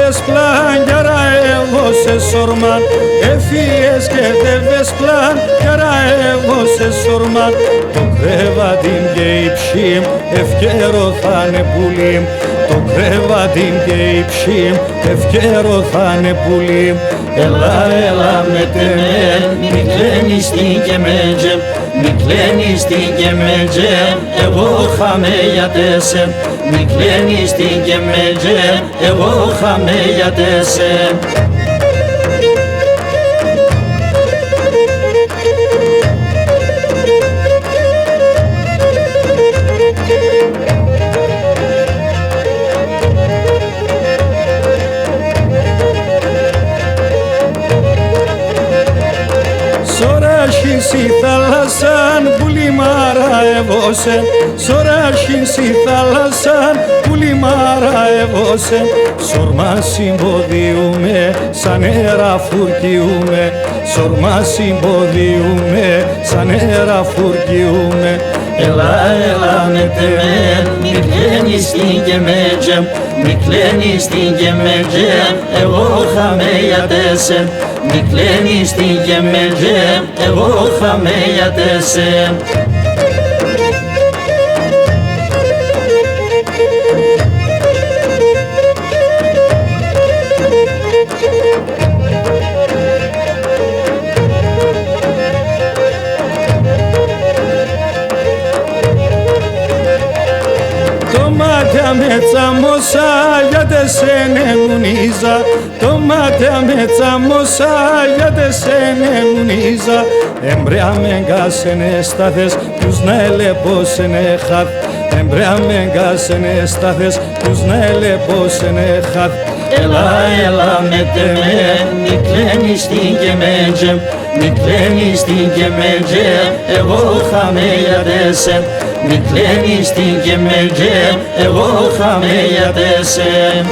δεύες πλάν γιάρα εγώ σε σορμάν. Έφυγες και δεύες πλάν γιάρα εγώ σε σορμάν. Το κρεβάτιν και η ψήμ ευκαιρό θα'ναι πουλίμ. Το κρεβάτιν και η ψήμ ευκαιρό θα'ναι πουλίμ. Έλα, έλα με τεμέν, μη κλαίνεις την κεμέτζεμ, μη κλαίνεις την κεμέτζεμ, εγώ χαμέ για τέσσεμ. Μη κλαίνεις την κεμέτζεμ, εγώ χαμέ για τέσσεμ. Σωράχεις η θάλασσαν που λιμαραεύωσε. Σωράχεις η θάλασσαν που λιμαραεύωσε. Σορμά συμποδίουμε σαν νερά φουρκιούμε. Σορμά συμποδίουμε σαν νερά φουρκιούμε. Έλα, έλα με τεμέν, μη κλαίνεις την κεμέτζεμ, μη κλαίνεις την κεμέτζεμ, εγώ χαμέ για τέσσεμ. Μη κλαίνεις την κεμέτζεμ, εγώ χαμέ για τέσσεμ. Το μάτια με τσαμώσα για τεσένε μουνίζα. Το μάτια με τσαμώσα για τεσένε μουνίζα. Εμπρέα με γκάσενε στάθες τους να ελεπώσενε χαθ. Εμπρέα με γκάσενε στάθες τους να ελεπώσενε χαθ. Έλα, έλα με τεμέν, μη κλαίνεις την κεμέτζεμ, μη κλαίνεις την κεμέτζεμ, εγώ χαμέ για τέσσεμ. Μη κλαίνεις την κεμέτζεμ, εγώ χαμέ για τέσσεμ.